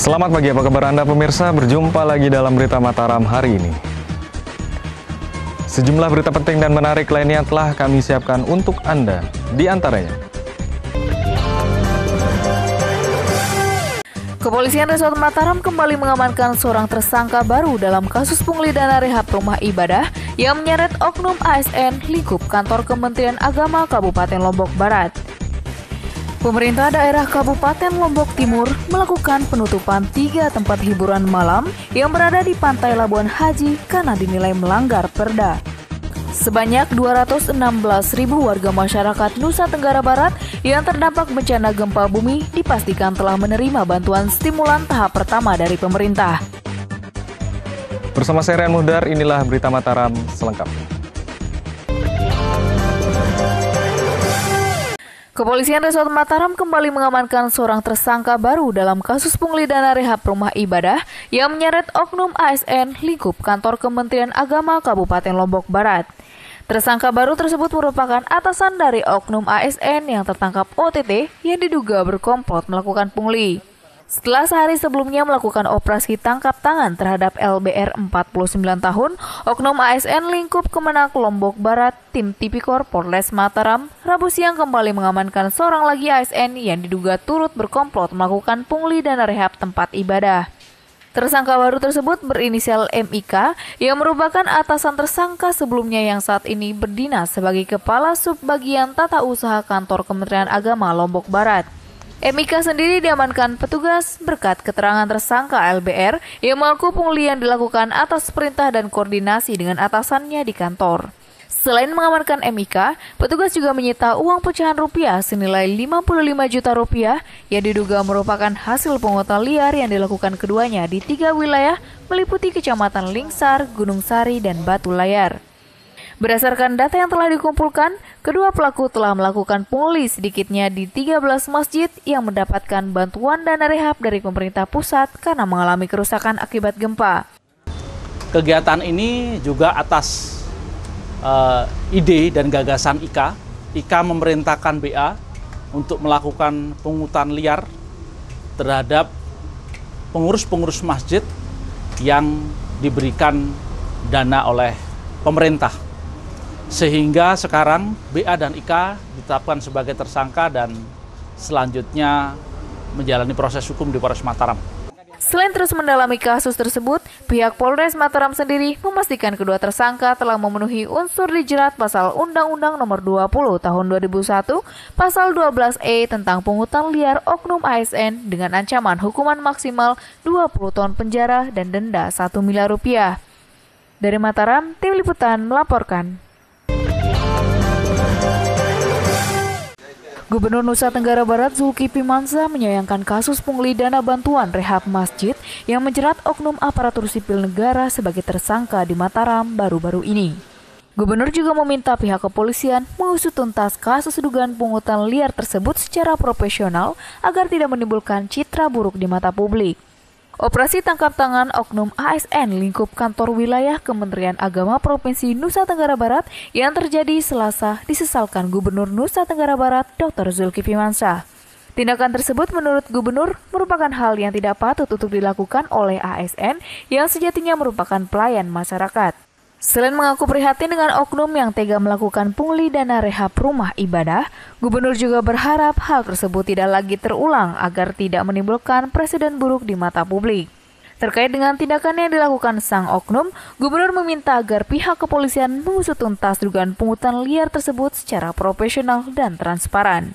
Selamat pagi, apa kabar Anda pemirsa? Berjumpa lagi dalam Berita Mataram hari ini. Sejumlah berita penting dan menarik lainnya telah kami siapkan untuk Anda. Di antaranya, Kepolisian Resort Mataram kembali mengamankan seorang tersangka baru dalam kasus pungli dana rehab rumah ibadah yang menyeret oknum ASN lingkup kantor Kementerian Agama Kabupaten Lombok Barat. Pemerintah daerah Kabupaten Lombok Timur melakukan penutupan 3 tempat hiburan malam yang berada di Pantai Labuan Haji karena dinilai melanggar perda. Sebanyak 216.000 warga masyarakat Nusa Tenggara Barat yang terdampak bencana gempa bumi dipastikan telah menerima bantuan stimulan tahap pertama dari pemerintah. bersama saya Rian Muhdar, inilah Berita Mataram selengkapnya. Kepolisian Resort Mataram kembali mengamankan seorang tersangka baru dalam kasus pungli dana rehab rumah ibadah yang menyeret oknum ASN lingkup kantor Kementerian Agama Kabupaten Lombok Barat. Tersangka baru tersebut merupakan atasan dari oknum ASN yang tertangkap OTT yang diduga berkomplot melakukan pungli. Setelah sehari sebelumnya melakukan operasi tangkap tangan terhadap LBR 49 tahun, oknum ASN lingkup Kemenak Lombok Barat, tim Tipikor Polres Mataram, Rabu siang kembali mengamankan seorang lagi ASN yang diduga turut berkomplot melakukan pungli dana rehab tempat ibadah. Tersangka baru tersebut berinisial MIK yang merupakan atasan tersangka sebelumnya yang saat ini berdinas sebagai Kepala Subbagian Tata Usaha Kantor Kementerian Agama Lombok Barat. MIK sendiri diamankan petugas berkat keterangan tersangka LBR yang mengaku pungli yang dilakukan atas perintah dan koordinasi dengan atasannya di kantor. Selain mengamankan MIK, petugas juga menyita uang pecahan rupiah senilai 55 juta rupiah yang diduga merupakan hasil pungutan liar yang dilakukan keduanya di 3 wilayah meliputi Kecamatan Lingsar, Gunung Sari, dan Batu Layar. Berdasarkan data yang telah dikumpulkan, kedua pelaku telah melakukan pungli sedikitnya di 13 masjid yang mendapatkan bantuan dana rehab dari pemerintah pusat karena mengalami kerusakan akibat gempa. Kegiatan ini juga atas ide dan gagasan IKA. IKA memerintahkan BA untuk melakukan pungutan liar terhadap pengurus-pengurus masjid yang diberikan dana oleh pemerintah. Sehingga sekarang BA dan IKA ditetapkan sebagai tersangka dan selanjutnya menjalani proses hukum di Polres Mataram. Selain terus mendalami kasus tersebut, pihak Polres Mataram sendiri memastikan kedua tersangka telah memenuhi unsur dijerat pasal Undang-Undang Nomor 20 Tahun 2001, pasal 12E tentang pungutan liar oknum ASN dengan ancaman hukuman maksimal 20 tahun penjara dan denda 1 miliar rupiah. Dari Mataram, tim liputan melaporkan. Gubernur Nusa Tenggara Barat Zulkifli Mansyah menyayangkan kasus pungli dana bantuan rehab masjid yang menjerat oknum aparatur sipil negara sebagai tersangka di Mataram baru-baru ini. Gubernur juga meminta pihak kepolisian mengusut tuntas kasus dugaan pungutan liar tersebut secara profesional agar tidak menimbulkan citra buruk di mata publik. Operasi tangkap tangan oknum ASN lingkup kantor wilayah Kementerian Agama Provinsi Nusa Tenggara Barat yang terjadi Selasa disesalkan Gubernur Nusa Tenggara Barat Dr. Zulkifli Mansyah. Tindakan tersebut menurut Gubernur merupakan hal yang tidak patut untuk dilakukan oleh ASN yang sejatinya merupakan pelayan masyarakat. Selain mengaku prihatin dengan oknum yang tega melakukan pungli dana rehab rumah ibadah, Gubernur juga berharap hal tersebut tidak lagi terulang agar tidak menimbulkan presiden buruk di mata publik. Terkait dengan tindakan yang dilakukan sang oknum, Gubernur meminta agar pihak kepolisian mengusut tuntas dugaan pungutan liar tersebut secara profesional dan transparan.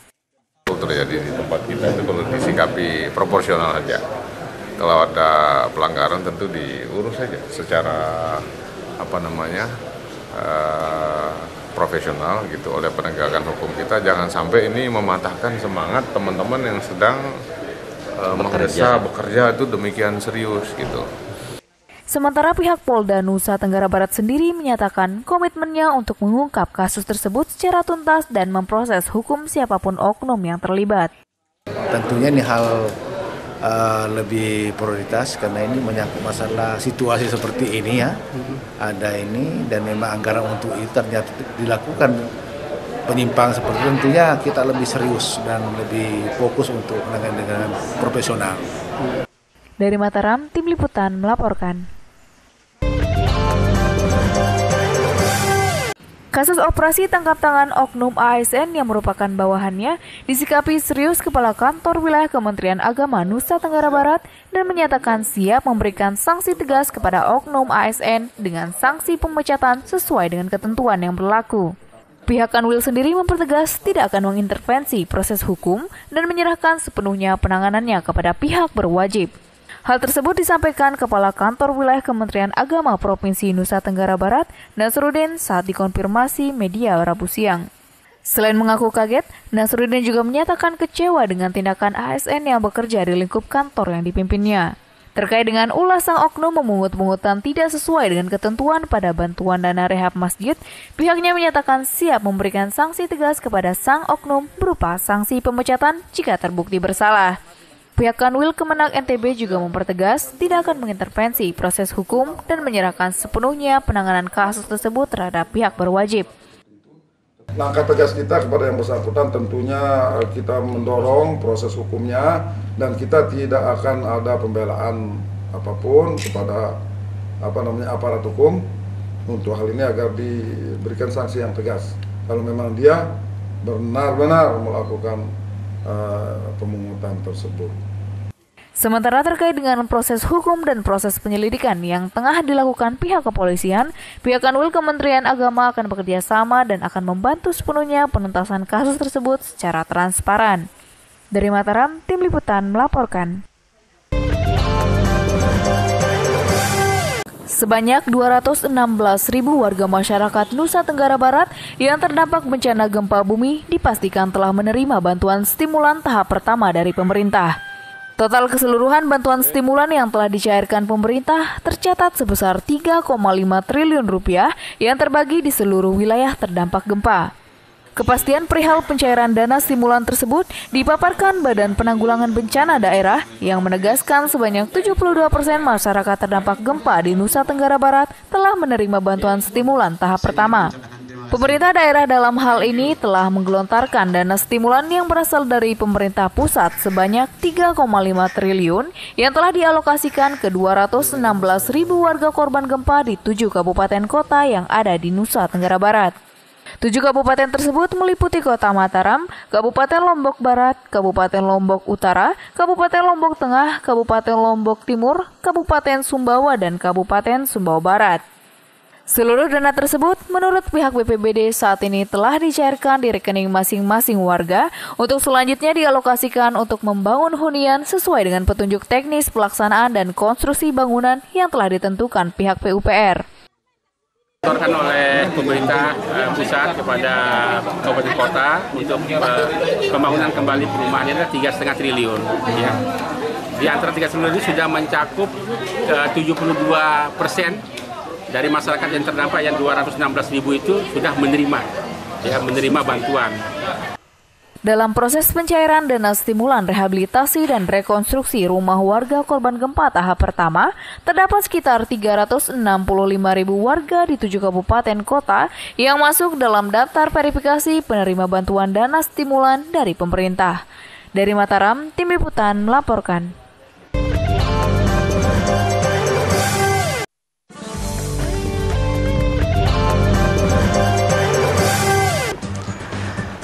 Terjadi di tempat kita itu kalau disikapi proporsional saja. Kalau ada pelanggaran tentu diurus saja secara profesional gitu oleh penegakan hukum kita. Jangan sampai ini mematahkan semangat teman-teman yang sedang bekerja itu demikian serius gitu. Sementara pihak Polda Nusa Tenggara Barat sendiri menyatakan komitmennya untuk mengungkap kasus tersebut secara tuntas dan memproses hukum siapapun oknum yang terlibat. Tentunya ini hal lebih prioritas karena ini menyangkut masalah situasi seperti ini ya. Ada ini dan memang anggaran untuk itu ternyata dilakukan penyimpangan seperti itu, tentunya kita lebih serius dan lebih fokus untuk menangani dengan profesional. Dari Mataram, Tim Liputan melaporkan. Kasus operasi tangkap tangan oknum ASN yang merupakan bawahannya disikapi serius Kepala Kantor Wilayah Kementerian Agama Nusa Tenggara Barat dan menyatakan siap memberikan sanksi tegas kepada oknum ASN dengan sanksi pemecatan sesuai dengan ketentuan yang berlaku. Pihak Kanwil sendiri mempertegas tidak akan mengintervensi proses hukum dan menyerahkan sepenuhnya penanganannya kepada pihak berwajib. Hal tersebut disampaikan Kepala Kantor Wilayah Kementerian Agama Provinsi Nusa Tenggara Barat, Nasruddin, saat dikonfirmasi media Rabu siang. Selain mengaku kaget, Nasruddin juga menyatakan kecewa dengan tindakan ASN yang bekerja di lingkup kantor yang dipimpinnya. Terkait dengan ulah sang oknum memungut-pungutan tidak sesuai dengan ketentuan pada bantuan dana rehab masjid, pihaknya menyatakan siap memberikan sanksi tegas kepada sang oknum berupa sanksi pemecatan jika terbukti bersalah. Pihak Kanwil Kemenag NTB juga mempertegas tidak akan mengintervensi proses hukum dan menyerahkan sepenuhnya penanganan kasus tersebut terhadap pihak berwajib. Langkah tegas kita kepada yang bersangkutan tentunya kita mendorong proses hukumnya dan kita tidak akan ada pembelaan apapun kepada aparat hukum untuk hal ini agar diberikan sanksi yang tegas. Kalau memang dia benar-benar melakukan pemungutan tersebut. Sementara terkait dengan proses hukum dan proses penyelidikan yang tengah dilakukan pihak kepolisian, pihak Kanwil Kementerian Agama akan bekerja sama dan akan membantu sepenuhnya penuntasan kasus tersebut secara transparan. Dari Mataram, Tim Liputan melaporkan. Sebanyak 216.000 warga masyarakat Nusa Tenggara Barat yang terdampak bencana gempa bumi dipastikan telah menerima bantuan stimulan tahap pertama dari pemerintah. Total keseluruhan bantuan stimulan yang telah dicairkan pemerintah tercatat sebesar 3,5 triliun rupiah yang terbagi di seluruh wilayah terdampak gempa. Kepastian perihal pencairan dana stimulan tersebut dipaparkan Badan Penanggulangan Bencana Daerah yang menegaskan sebanyak 72% masyarakat terdampak gempa di Nusa Tenggara Barat telah menerima bantuan stimulan tahap pertama. Pemerintah daerah dalam hal ini telah menggelontarkan dana stimulan yang berasal dari pemerintah pusat sebanyak 3,5 triliun yang telah dialokasikan ke 216.000 warga korban gempa di 7 kabupaten kota yang ada di Nusa Tenggara Barat. 7 kabupaten tersebut meliputi Kota Mataram, Kabupaten Lombok Barat, Kabupaten Lombok Utara, Kabupaten Lombok Tengah, Kabupaten Lombok Timur, Kabupaten Sumbawa, dan Kabupaten Sumbawa Barat. Seluruh dana tersebut menurut pihak BPBD saat ini telah dicairkan di rekening masing-masing warga untuk selanjutnya dialokasikan untuk membangun hunian sesuai dengan petunjuk teknis pelaksanaan dan konstruksi bangunan yang telah ditentukan pihak PUPR. Dilaporkan oleh pemerintah pusat kepada kabupaten kota untuk pembangunan kembali perumahan ini adalah 3,5 triliun. Ya. Di antara 3 triliun itu sudah mencakup 72% dari masyarakat yang terdampak yang 216.000 itu sudah menerima bantuan. Dalam proses pencairan dana stimulan rehabilitasi dan rekonstruksi rumah warga korban gempa tahap pertama, terdapat sekitar 365.000 warga di 7 kabupaten kota yang masuk dalam daftar verifikasi penerima bantuan dana stimulan dari pemerintah. Dari Mataram, Tim Liputan melaporkan.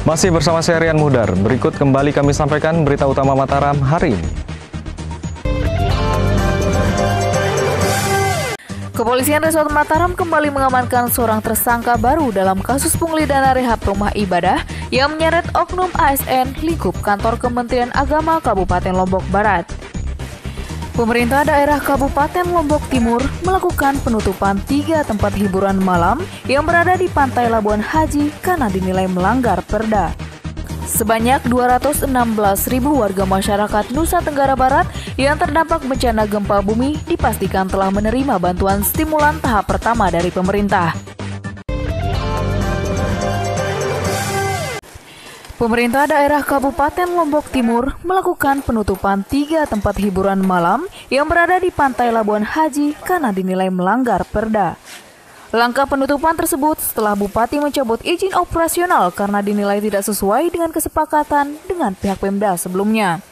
Masih bersama saya Rian Muhdar, berikut kembali kami sampaikan berita utama Mataram hari ini. Kepolisian Resort Mataram kembali mengamankan seorang tersangka baru dalam kasus pungli dana rehab rumah ibadah yang menyeret oknum ASN lingkup kantor Kementerian Agama Kabupaten Lombok Barat. Pemerintah daerah Kabupaten Lombok Timur melakukan penutupan 3 tempat hiburan malam yang berada di Pantai Labuan Haji karena dinilai melanggar perda. Sebanyak 216.000 warga masyarakat Nusa Tenggara Barat yang terdampak bencana gempa bumi dipastikan telah menerima bantuan stimulan tahap pertama dari pemerintah. Pemerintah daerah Kabupaten Lombok Timur melakukan penutupan 3 tempat hiburan malam yang berada di Pantai Labuan Haji karena dinilai melanggar perda. Langkah penutupan tersebut setelah Bupati mencabut izin operasional karena dinilai tidak sesuai dengan kesepakatan dengan pihak Pemda sebelumnya.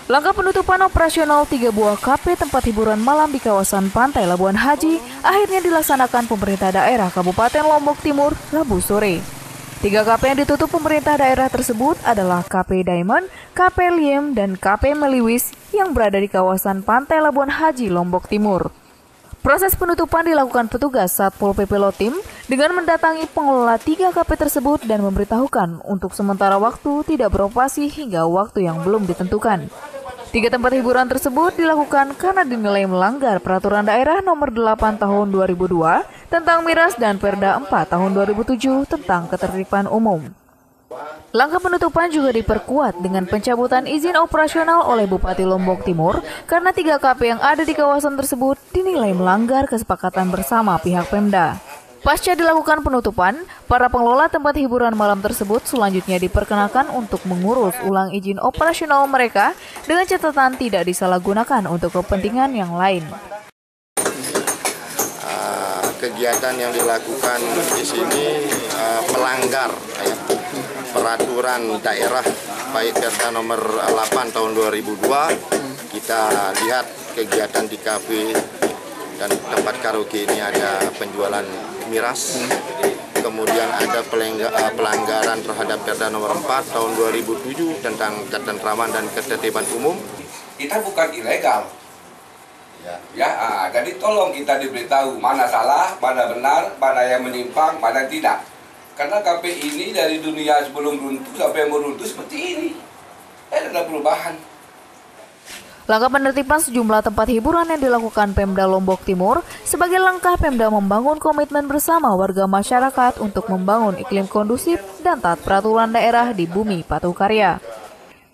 Langkah penutupan operasional 3 buah kafe tempat hiburan malam di kawasan Pantai Labuan Haji akhirnya dilaksanakan pemerintah daerah Kabupaten Lombok Timur Rabu sore. 3 kafe yang ditutup pemerintah daerah tersebut adalah Cafe Diamond, Cafe Liem, dan Cafe Meliwis yang berada di kawasan Pantai Labuan Haji, Lombok Timur. Proses penutupan dilakukan petugas Satpol PP Lotim dengan mendatangi pengelola 3 kafe tersebut dan memberitahukan untuk sementara waktu tidak beroperasi hingga waktu yang belum ditentukan. 3 tempat hiburan tersebut dilakukan karena dinilai melanggar Peraturan Daerah Nomor 8 Tahun 2002 tentang miras dan Perda 4 Tahun 2007 tentang ketertiban umum. Langkah penutupan juga diperkuat dengan pencabutan izin operasional oleh Bupati Lombok Timur karena 3 kafe yang ada di kawasan tersebut dinilai melanggar kesepakatan bersama pihak Pemda. Pasca dilakukan penutupan, para pengelola tempat hiburan malam tersebut selanjutnya diperkenakan untuk mengurus ulang izin operasional mereka dengan catatan tidak disalahgunakan untuk kepentingan yang lain. Kegiatan yang dilakukan di sini melanggar peraturan daerah baik Perda Nomor 8 Tahun 2002. Kita lihat kegiatan di kafe dan tempat karaoke ini ada penjualan miras, kemudian ada pelanggaran terhadap Perda Nomor 4 Tahun 2007 tentang ketentraman dan ketertiban umum. Kita bukan ilegal. Jadi tolong kita diberitahu mana salah, mana benar, mana yang menyimpang, mana tidak. Karena kafe ini dari dunia sebelum runtuh sampai mau runtuh seperti ini. Ada perubahan. Langkah penertiban sejumlah tempat hiburan yang dilakukan Pemda Lombok Timur sebagai langkah Pemda membangun komitmen bersama warga masyarakat untuk membangun iklim kondusif dan taat peraturan daerah di Bumi Patuh Karya.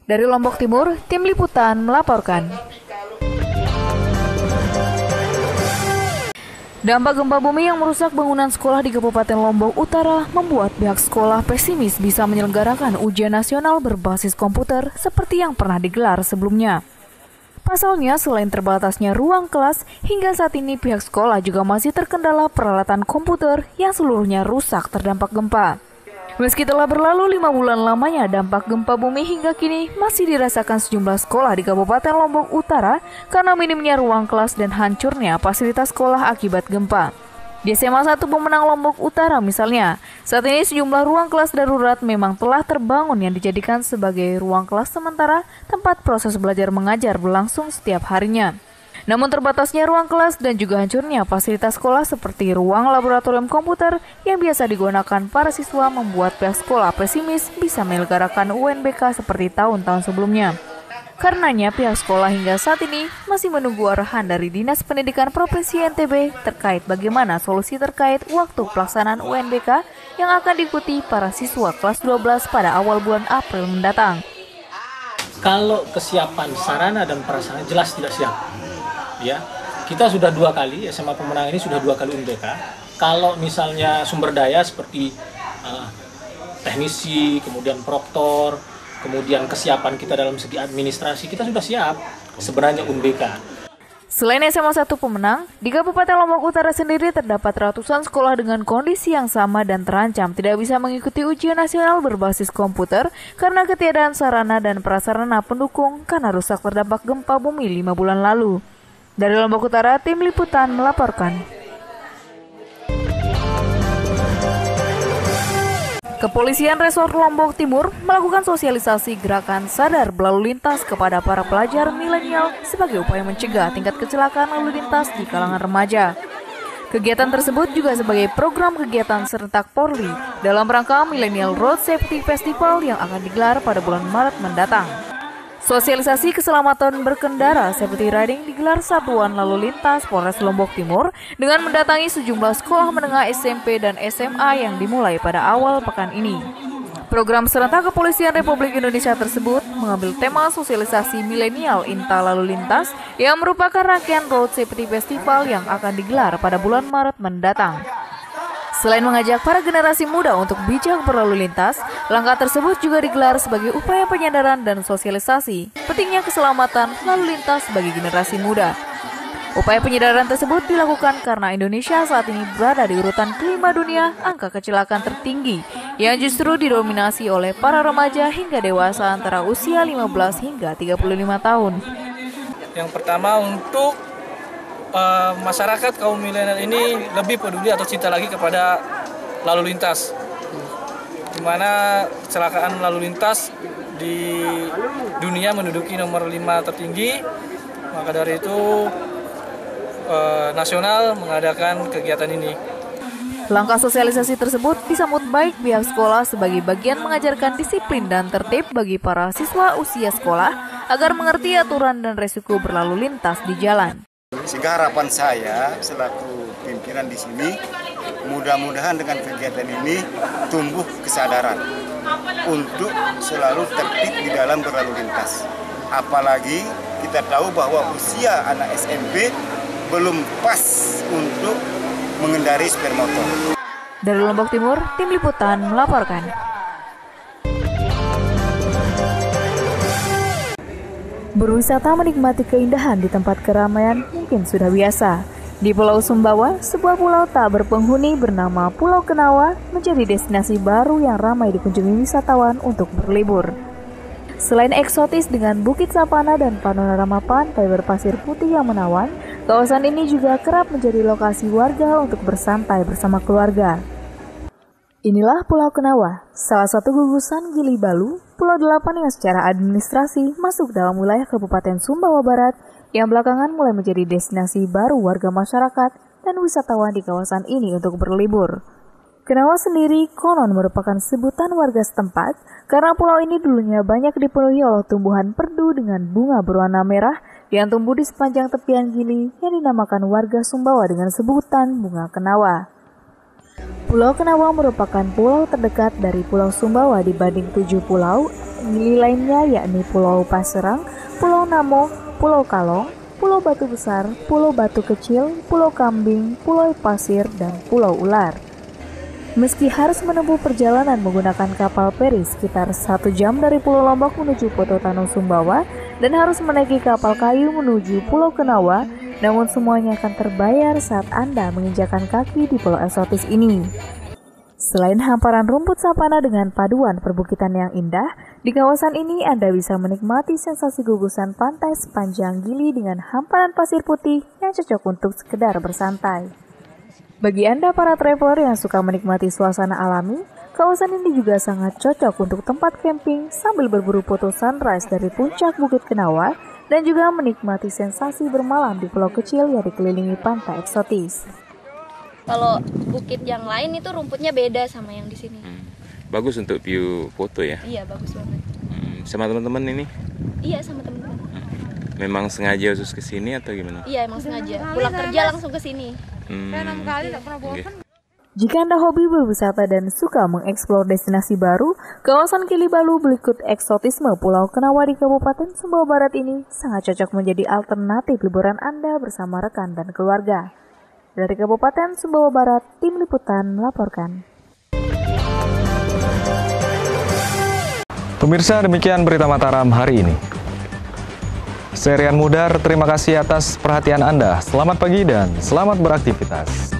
Dari Lombok Timur, Tim Liputan melaporkan. Dampak gempa bumi yang merusak bangunan sekolah di Kabupaten Lombok Utara membuat pihak sekolah pesimis bisa menyelenggarakan ujian nasional berbasis komputer seperti yang pernah digelar sebelumnya. Pasalnya, selain terbatasnya ruang kelas, hingga saat ini pihak sekolah juga masih terkendala peralatan komputer yang seluruhnya rusak terdampak gempa. Meski telah berlalu 5 bulan lamanya dampak gempa bumi hingga kini masih dirasakan sejumlah sekolah di Kabupaten Lombok Utara karena minimnya ruang kelas dan hancurnya fasilitas sekolah akibat gempa. Di SMA 1 Pemenang Lombok Utara misalnya, saat ini sejumlah ruang kelas darurat memang telah terbangun yang dijadikan sebagai ruang kelas sementara tempat proses belajar mengajar berlangsung setiap harinya. Namun terbatasnya ruang kelas dan juga hancurnya fasilitas sekolah seperti ruang laboratorium komputer yang biasa digunakan para siswa membuat pihak sekolah pesimis bisa menyelenggarakan UNBK seperti tahun-tahun sebelumnya. Karenanya pihak sekolah hingga saat ini masih menunggu arahan dari Dinas Pendidikan Provinsi NTB terkait bagaimana solusi terkait waktu pelaksanaan UNBK yang akan diikuti para siswa kelas 12 pada awal bulan April mendatang. Kalau kesiapan sarana dan prasarana jelas tidak siap. Ya, kita sudah 2 kali, SMA Pemenang ini sudah 2 kali UNBK. Kalau misalnya sumber daya seperti teknisi, kemudian proktor, kemudian kesiapan kita dalam segi administrasi, kita sudah siap sebenarnya UNBK. Selain SMA 1 Pemenang, di Kabupaten Lombok Utara sendiri terdapat ratusan sekolah dengan kondisi yang sama dan terancam tidak bisa mengikuti ujian nasional berbasis komputer karena ketiadaan sarana dan prasarana pendukung karena rusak terdampak gempa bumi 5 bulan lalu. Dari Lombok Utara, Tim Liputan melaporkan. Kepolisian Resort Lombok Timur melakukan sosialisasi gerakan sadar berlalu lintas kepada para pelajar milenial sebagai upaya mencegah tingkat kecelakaan lalu lintas di kalangan remaja. Kegiatan tersebut juga sebagai program kegiatan serentak Polri dalam rangka Millennial Road Safety Festival yang akan digelar pada bulan Maret mendatang. Sosialisasi keselamatan berkendara safety riding digelar Satuan Lalu Lintas Polres Lombok Timur dengan mendatangi sejumlah sekolah menengah SMP dan SMA yang dimulai pada awal pekan ini. Program serentak Kepolisian Republik Indonesia tersebut mengambil tema sosialisasi milenial Inta Lalu Lintas yang merupakan rangkaian Road Safety Festival yang akan digelar pada bulan Maret mendatang. Selain mengajak para generasi muda untuk bijak berlalu lintas, langkah tersebut juga digelar sebagai upaya penyadaran dan sosialisasi pentingnya keselamatan lalu lintas bagi generasi muda. Upaya penyadaran tersebut dilakukan karena Indonesia saat ini berada di urutan kelima dunia angka kecelakaan tertinggi yang justru didominasi oleh para remaja hingga dewasa antara usia 15 hingga 35 tahun. Yang pertama untuk masyarakat kaum milenial ini lebih peduli atau cinta lagi kepada lalu lintas, di mana kecelakaan lalu lintas di dunia menduduki nomor 5 tertinggi. Maka dari itu nasional mengadakan kegiatan ini. Langkah sosialisasi tersebut disambut baik pihak sekolah sebagai bagian mengajarkan disiplin dan tertib bagi para siswa usia sekolah agar mengerti aturan dan resiko berlalu lintas di jalan. Sehingga harapan saya selaku pimpinan di sini, mudah-mudahan dengan kegiatan ini tumbuh kesadaran untuk selalu tertib di dalam berlalu lintas. Apalagi kita tahu bahwa usia anak SMP belum pas untuk mengendarai sepeda motor. Dari Lombok Timur, Tim Liputan melaporkan. Berwisata menikmati keindahan di tempat keramaian mungkin sudah biasa. Di Pulau Sumbawa, sebuah pulau tak berpenghuni bernama Pulau Kenawa menjadi destinasi baru yang ramai dikunjungi wisatawan untuk berlibur. Selain eksotis dengan bukit sapana dan panorama pantai berpasir putih yang menawan, kawasan ini juga kerap menjadi lokasi warga untuk bersantai bersama keluarga. Inilah Pulau Kenawa, salah satu gugusan Gili Balu, Pulau 8 yang secara administrasi masuk dalam wilayah Kabupaten Sumbawa Barat yang belakangan mulai menjadi destinasi baru warga masyarakat dan wisatawan di kawasan ini untuk berlibur. Kenawa sendiri konon merupakan sebutan warga setempat karena pulau ini dulunya banyak dipenuhi oleh tumbuhan perdu dengan bunga berwarna merah yang tumbuh di sepanjang tepian Gili yang dinamakan warga Sumbawa dengan sebutan bunga Kenawa. Pulau Kenawa merupakan pulau terdekat dari Pulau Sumbawa dibanding 7 pulau Gili lainnya, yakni Pulau Paserang, Pulau Namo, Pulau Kalong, Pulau Batu Besar, Pulau Batu Kecil, Pulau Kambing, Pulau Pasir, dan Pulau Ular. Meski harus menempuh perjalanan menggunakan kapal feri sekitar 1 jam dari Pulau Lombok menuju Poto Tanu Sumbawa dan harus menaiki kapal kayu menuju Pulau Kenawa, namun semuanya akan terbayar saat Anda menginjakan kaki di pulau eksotis ini. Selain hamparan rumput sapana dengan paduan perbukitan yang indah, di kawasan ini Anda bisa menikmati sensasi gugusan pantai sepanjang Gili dengan hamparan pasir putih yang cocok untuk sekedar bersantai. Bagi Anda para traveler yang suka menikmati suasana alami, kawasan ini juga sangat cocok untuk tempat camping sambil berburu foto sunrise dari puncak Bukit Kenawa dan juga menikmati sensasi bermalam di pulau kecil yang dikelilingi pantai eksotis. Kalau bukit yang lain itu rumputnya beda sama yang di sini. Bagus untuk view foto ya? Iya, bagus banget. Sama teman-teman ini? Iya, sama teman-teman. Memang sengaja khusus ke sini atau gimana? Iya, emang sengaja. Pulang kerja langsung ke sini. 6 kali enggak pernah bosan. Jika Anda hobi berwisata dan suka mengeksplor destinasi baru, kawasan Gili Balu berikut eksotisme Pulau Kenawa di Kabupaten Sumbawa Barat ini sangat cocok menjadi alternatif liburan Anda bersama rekan dan keluarga. Dari Kabupaten Sumbawa Barat, Tim Liputan melaporkan. Pemirsa, demikian berita Mataram hari ini. Saya Rian Mudar, terima kasih atas perhatian Anda. Selamat pagi dan selamat beraktivitas.